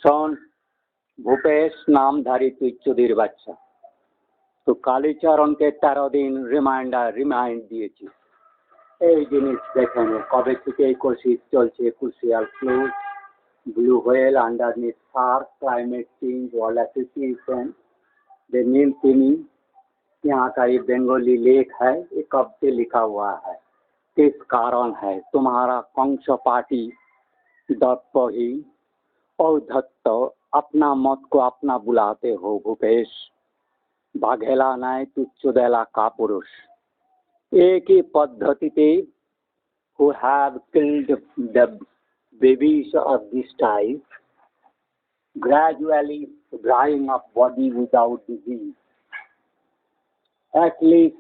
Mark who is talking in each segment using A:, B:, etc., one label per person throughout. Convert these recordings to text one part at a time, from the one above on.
A: শোন ভূপেশ নামধারী তুই চুদির বাচ্চা, তো কালীচরণকে 13 দিন রিমাইন্ড দিয়েছি। এই জিনিস দেখেন কবে থেকে এই কোর্সিস চলছে, crucial flood, blue whale underneath shark, climate change, world association, the नील तिमी, यहाँ का ये बंगाली लेख है, ये कब से लिखा हुआ है, किस कारण है? तुम्हारा कंस पार्टी दत्त ही औद्धत्य अपना मत को अपना बुलाते हो भूपेश। बाघेला नाय तुच्चुदेला का पुरुष। एक ही पद्धति पे who have killed the babies of this type, gradually drying up body without disease. At least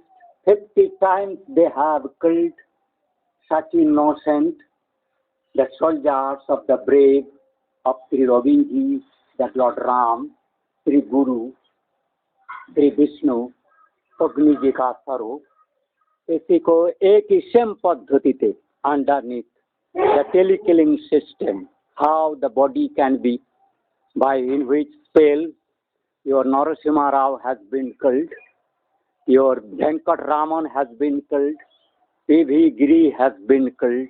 A: 50 times they have killed such innocent, the soldiers of the brave of Sri Robinji, the Lord Ram, Sri Guru, Sri Vishnu, अग्नि जी का स्वरूप, इसी को एक ही same पद्धति थे underneath the telekilling system, how the body can be, by in which spell your Narasimha Rao has been killed, your Venkat Raman has been killed, P.V. Giri has been killed,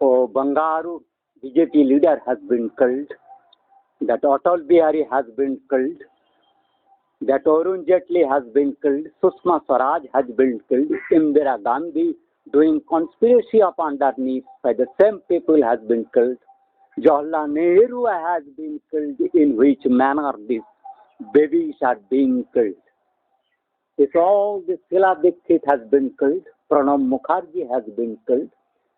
A: or Bangaru BJP leader has been killed, that Atal Bihari has been killed, that Arun Jaitley has been killed, Sushma Swaraj has been killed, Indira Gandhi doing conspiracy up underneath by the same people has been killed, Jawaharlal Nehru has been killed, in which manner these babies are being killed. If all this Sheila Dikshit has been killed, Pranab Mukherjee has been killed,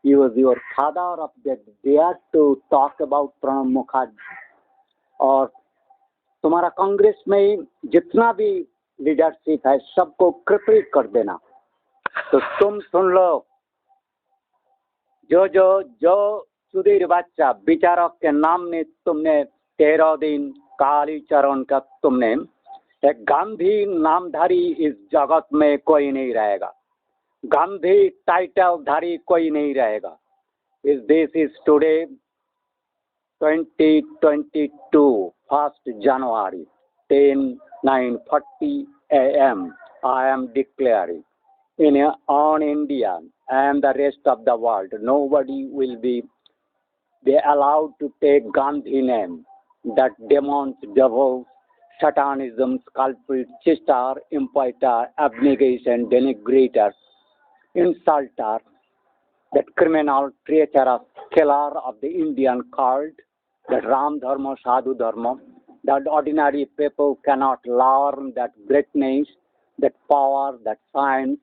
A: he was your father of that dare to talk about Pranab Mukherjee, और तुम्हारा कांग्रेस में जितना भी leadership है सबको कृपणित कर देना। तो तुम सुन लो, जो जो जो सुधीर बच्चा विचारक के नाम में तुमने 13 दिन कालीचरण का तुमने एक गांधी नामधारी इस जगत में कोई नहीं रहेगा, गांधी टाइटलधारी कोई नहीं रहेगा। इस this is today 2022 1st January 10:40 AM I am declaring on India and the rest of the world, nobody will be allowed to take Gandhi name, that demons, devils, satanism, culprit, cheater, imposter, abnegation, denigrator, insulter, that criminal, treacherous killer of the Indian cult, that Ram Dharma, Sadhu Dharma, that ordinary people cannot learn that greatness, that power, that science,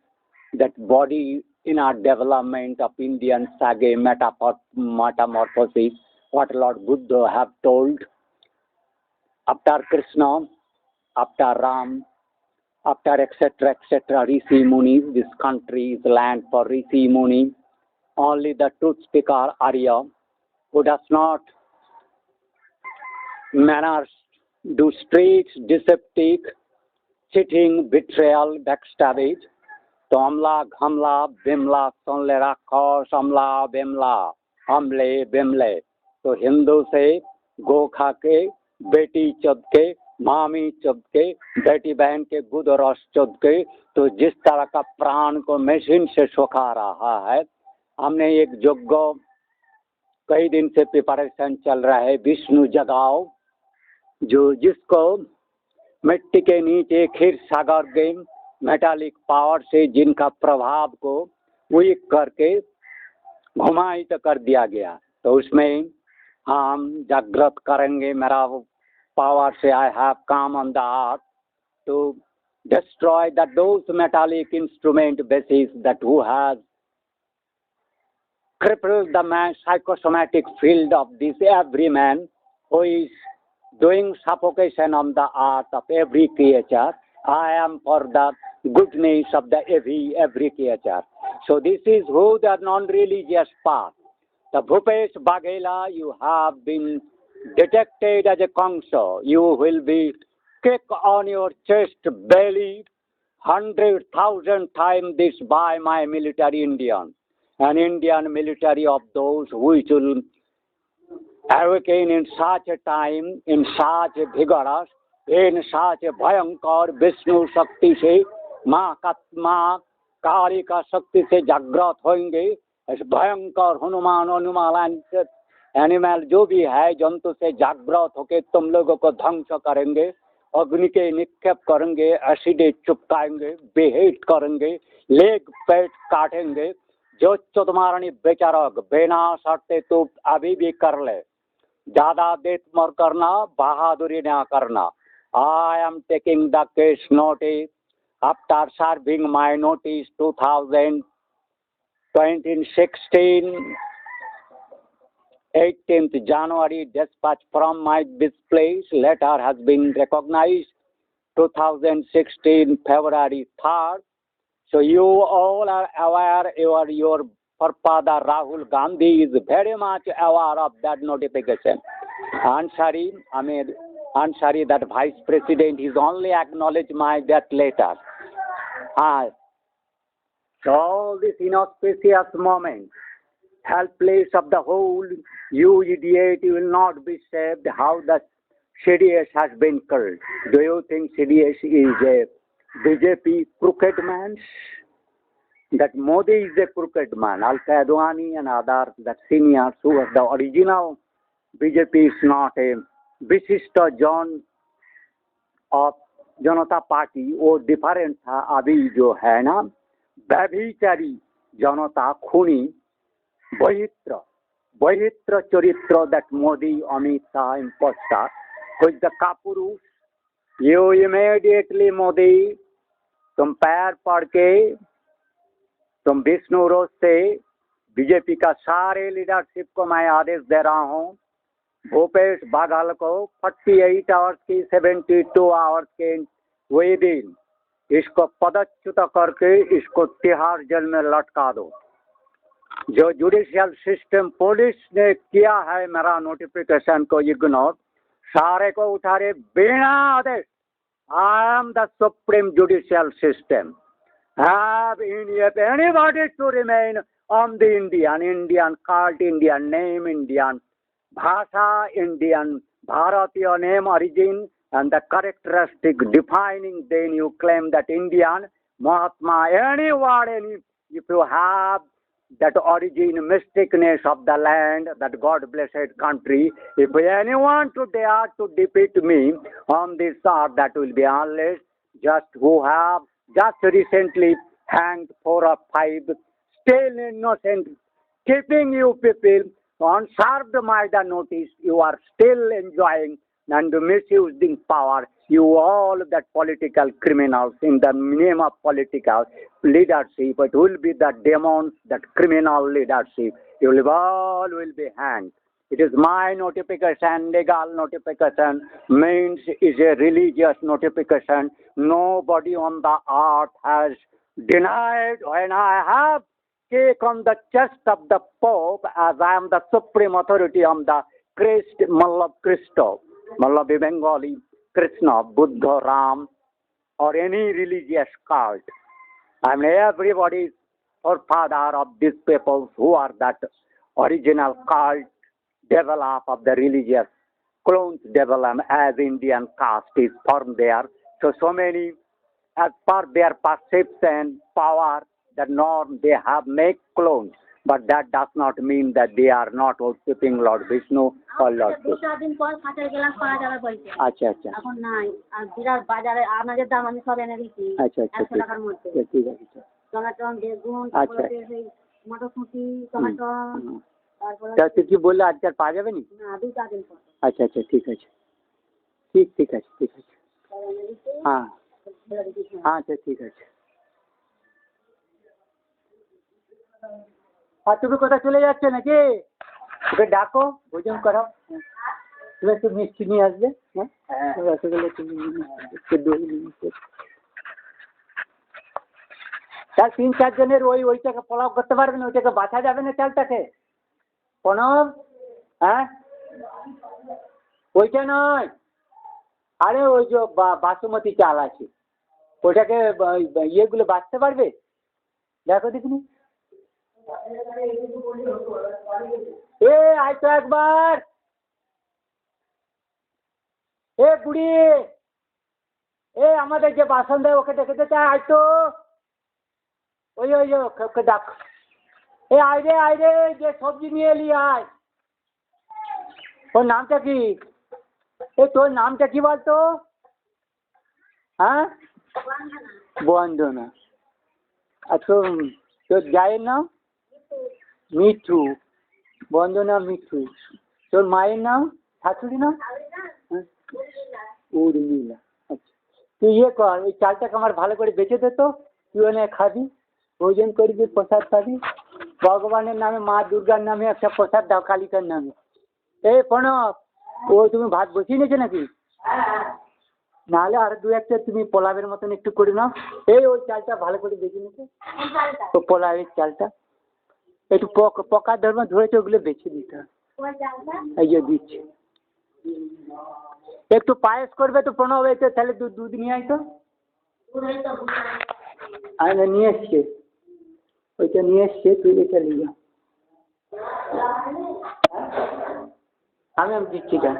A: that body inner development of Indian sage metamorphosis, what Lord Buddha have told. After Krishna, after Ram, after etc., Rishi Munis, this country is land for Rishi Muni. Only the truth speaker Arya, who does not manners, do streets, deceptive, cheating, betrayal, backstabbing, तो अमला घमला बिमला सुन ले रखो समला बिमला हमले बिमले, तो हिंदू से गो खा के, बेटी चुद के, मामी चुद के, बेटी बहन के गुद रस चुद के, तो जिस तरह का प्राण को मशीन से सुखा रहा है, हमने एक यज्ञ कई दिन से प्रिपरेशन चल रहा है, विष्णु जगाओ, जो जिसको मिट्टी के नीचे खीर सागर गेम मेटालिक पावर से जिनका प्रभाव को वीक करके घुमायित कर दिया गया, तो उसमें हम जागृत करेंगे। मेरा पावर से I have come on the earth to destroy that those metallic instrument bases that who has crippled the man psychosomatic field of this every man who is doing suffocation on the earth of every creature. I am for the goodness of the every creature. So this is who the non-religious path. The Bhupesh Baghela, you have been detected as a Kangsa. You will be kicked on your chest belly 100,000 times this by my military Indian. An Indian military of those which will awaken in such a time, in such a vigorous, in such a भयंकर विष्णु शक्ति से माँ काली का शक्ति से जागृत होंगे। इस भयंकर हनुमान हनुमान एनिमल जो भी है जंतु से जागृत होके तुम लोगों को ध्वंस करेंगे, अग्नि के निक्षेप करेंगे, एसिड चुपकाएंगे, बेहेट करेंगे, लेग पेट काटेंगे। जो तुम्हारी बेचारक बिना शर्ते तो अभी भी कर ले, ज्यादा देर मर करना, बहादुरी ना करना। I am taking the case notice after serving my notice 2016, 18th January dispatch from my this place. Letter has been recognized 2016 February 3rd. So you all are aware, your father Rahul Gandhi is very much aware of that notification. Ansari that Vice President is only acknowledged my that letter. So all this inauspicious moment, helpless of the whole, you idiot, you will not be saved. How the CDS has been killed. Do you think CDS is a BJP crooked man? That Modi is a crooked man. Alka Advani and others, that seniors who are the original BJP is not a Visishta John of Janata party वो different था। अभी जो है ना व्यभिचारी जनता खूनी बहित्र चरित्र that Modi Amit Shah impostor who is the कापुरुष। You immediately Modi तुम पैर पड़ के तुम विष्णु रोज से बीजेपी का सारे लीडरशिप को मैं आदेश दे रहा हूँ, भूपेश बाघेल को 48 आवर्स की 72 आवर्स के विदिन इसको पदच्युत करके इसको तिहाड़ जेल में लटका दो। जो जुडिशियल सिस्टम पुलिस ने किया है मेरा नोटिफिकेशन को इग्नोर, सारे को उठा रहे बिना आदेश। I am the supreme judicial system. Have anybody to remain on the Indian cult, Indian name, Indian Bhasha, Indian Bharatiya name origin and the characteristic defining, then you claim that Indian, Mahatma, any word, if you have that origin, mysticness of the land, that God-blessed country, if anyone to dare to defeat me on this earth, that will be unless just who have just recently hanged 4 or 5 still innocent, keeping you people unserved by the notice. You are still enjoying and misusing power. You all that political criminals in the name of political leadership, it will be the demons, that criminal leadership. You will all will be hanged. It is my notification, legal notification, means is a religious notification. Nobody on the earth has denied when I have taken the chest of the Pope as I am the supreme authority on the Christ, Mallabi Bengali, Krishna, Buddha, Ram, or any religious cult. I am everybody's or father of these people who are that original cult develop of the religious clones develop as Indian caste is formed there. So many, as per their perception, power, the norm, they have make clones. But that does not mean that they are not worshipping Lord Vishnu or Lord Krishna. अच्छा अच्छा
B: এখন নাই আর বিরাট বাজারে আনাজের দাম আমি সব এনে দিছি
A: अच्छा अच्छा
B: 100 টাকার মধ্যে
A: ठीक है
B: টমেটো বেগুন
A: আচ্ছা।
B: তারপরে সেই মটরশুঁটি টমেটো তারপরে
A: তা তুই কি বললে আজকাল পাওয়া যাবে নি?
B: না 2-4 দিন পর
A: আচ্ছা আচ্ছা ঠিক আছে ঠিক আছে হ্যাঁ আচ্ছা ঠিক আছে। আর তুমি কোথায় চলে যাচ্ছ নাকি? ওকে ডাকো, ভোজন করো, তুমি একটু মিষ্টি নিয়ে আসবে। হ্যাঁ রসগোল্লা তার 3-4 জনের ওইটাকে পোলাও করতে পারবে না, ওইটাকে বাছা যাবে না চালটাকে। প্রণব, হ্যাঁ ওইটা নয়, আরে ওই যে বাসমতি চাল আছে ওইটাকে ইয়েগুলো বাছতে পারবে? দেখো দেখিনি। এ আয় তো একবার, এ বুড়ি, এ আমাদের যে বাসন দেয় ওকে ডেকে দে, আয় তো। ওই ওই ওকে ডাক। এ আয় রে, যে সবজি নিয়ে এলি আয়। ওর নামটা কি? এ তোর নামটা কি বলতো? হ্যাঁ, বন্দনা। আর তোর জায়ের নাম? মিঠু। বন্দনা মিঠু। তোর মায়ের নাম, শাশুড়ি নাম? উর্মিলা। আচ্ছা, তুই ইয়ে কর, ওই চালটাকে আমার ভালো করে বেঁচে দে তো, তুই ওনে খাবি, ভোজন করবি, প্রসাদ খাবি। ভগবানের নামে, মা দুর্গার নামে একটা প্রসাদ দাও, কালিকার নামে। এই প্রণব, ও তুমি ভাত বসিয়ে নিয়েছো নাকি? নাহলে আর দু একটা তুমি পোলাবের মতন একটু করে নাও। এই ওই চালটা ভালো করে বেছে নিতে, ও পোলাবের চালটা একটু পকা ধর্ম ধরেছে, ওগুলো বেছে দিতে হবে। এই যে দিচ্ছি। একটু পায়েস করবে তো প্রণব, এই তো তাহলে দুধ নিয়ে আয় তো। আরে নিয়ে এসছে, ওইটা নিয়ে এসছে, তুই এটা নিয়ে যা। আমি দিচ্ছি এটা।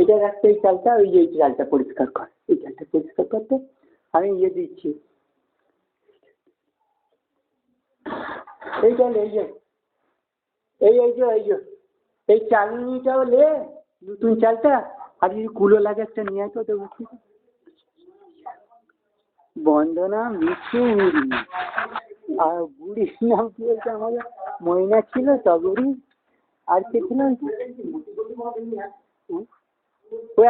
A: এটা রাখতে, এই চালটা, ওই যে চালটা পরিষ্কার কর, এই চালটা পরিষ্কার করতে আমি ইয়ে দিচ্ছি। এই চাল, এই যে এই চালনিটাও লে, নতুন চালটা। আর যদি কুলো লাগে একটা নিয়ে আসো তো। বন্দনা মিঠু উর্মি। আর বুড়ির নাম কি বলছে আমাদের? ময়না ছিল, টগরি, আর কে ছিল? ওই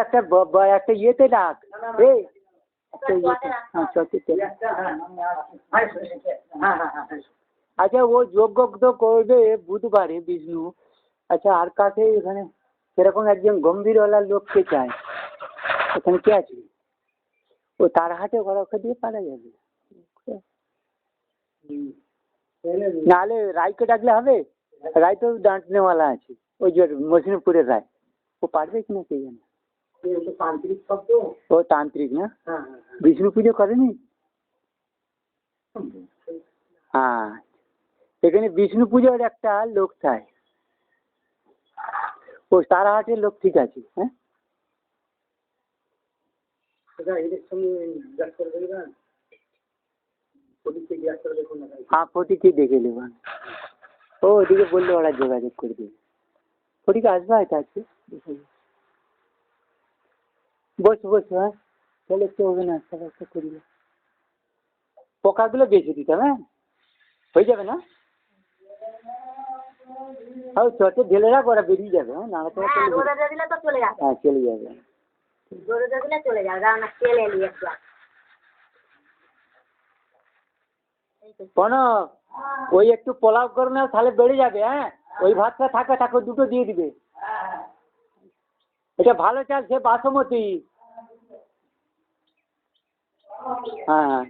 A: একটা ইয়েতে ডাক, এই একটা ইয়েতে। আচ্ছা, ও যজ্ঞ তো করবে বুধবারে বিষ্ণু। আচ্ছা, আর কাছে এখানে সেরকম একজন গম্ভীরওয়ালা লোককে চায়, এখানে কে আছে? ও তার হাতে ওকে দিয়ে পারা যাবে, নাহলে রায়কে ডাকলে হবে। রায় তো ডাঁটনেওয়ালা আছে, ওই যে মসিনপুরের রায়, ও পারবে কিনা কে জানে। তান্ত্রিক শব্দ, ও তান্ত্রিক না? বিষ্ণু পুজো করেনি? হ্যাঁ, এখানে বিষ্ণু পুজোর একটা লোক চাই, ও তারাহাটের লোক, ঠিক আছে। হ্যাঁ, হ্যাঁ, ফটিকে দেখে নেবেন। ও ওদিকে বললে ওরা যোগাযোগ করে দেবে। ফটিকে আসবে হয়তো আজকে। বসো, হ্যাঁ, তাহলে একটু হবে না, একটা করিবে। পোকাগুলো বেঁচে দিতে হবে, হয়ে যাবে না? চটে ঢেলে রাখ, ওরা বেরিয়ে যাবে। হ্যাঁ, নাড়াতে চলে যাবে। হ্যাঁ, চলে যাবে। কোনো ওই একটু পোলাও করে নাও, তাহলে বেড়ে যাবে। হ্যাঁ, ওই ভাতটা থাকে দুটো দিয়ে দিবে। এটা ভালো চাল, সে বাসমতি। হ্যাঁ,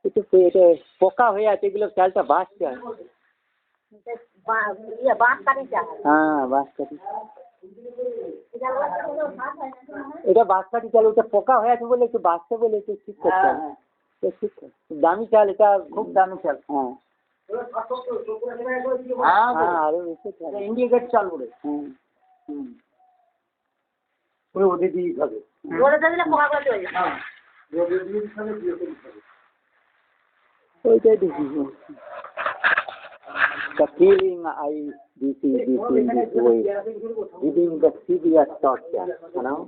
A: এটা পোকা হয়ে আছে, এগুলো চালটা বাঁচতে হয়। হ্যাঁ, বাঁশকাঠি। এটা বাঁশকাঠি চাল, ওটা পোকা হয়ে আছে বলে একটু বাঁচতে বলে একটু ঠিক করতে হবে। ঠিক আছে, দামি চাল, এটা খুব দামি চাল। হ্যাঁ, আরো বেশি ইন্ডিয়া গেট চাল বলে। ওদের দিয়ে খাবে, ওইটাই দেখি। The feeling I receive in this way, giving the severe torture, you know,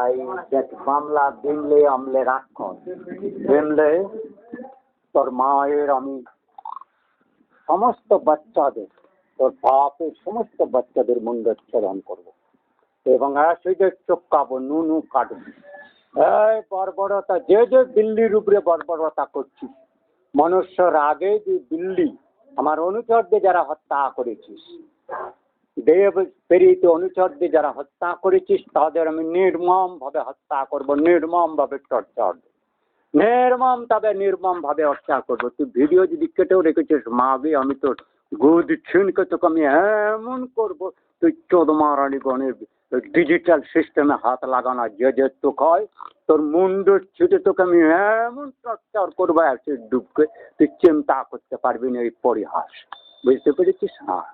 A: I get Bangla বেমলে আমলে রাক্ষস, বেমলে তোর মায়ের আমি সমস্ত বাচ্চাদের, তোর বাপের সমস্ত বাচ্চাদের মুন্ডচ্ছেদন করবো এবং অ্যাসিডের চোখ কাটবো, নুনু কাটবো। এই বর্বরতা, যে দিল্লির উপরে বর্বরতা করছিস, মনুষ্যর আগে যে দিল্লি আমার অনুচরদের যারা হত্যা করেছিস, দেব প্রেরিত অনুচরদের যারা হত্যা করেছিস, তাদের আমি নির্মম ভাবে হত্যা করবো, নির্মম ভাবে টর্চার, নির্মম ভাবে হত্যা করবো। তুই ভিডিও যদি কেটেও রেখেছিস, মাগে আমি তোর গুদ ছিনকে তোকে আমি এমন করবো, তুই চোদ মারানি গণের ডিজিটাল সিস্টেমে হাত লাগানো যে তোক হয় তোর মুন্ডুর ছুটে তোকে আমি এমন টর্চার করবো অ্যাসিড ডুবকে তুই চিন্তা করতে পারবি না এই পরিহাস বুঝতে পেরেছিস? হ্যাঁ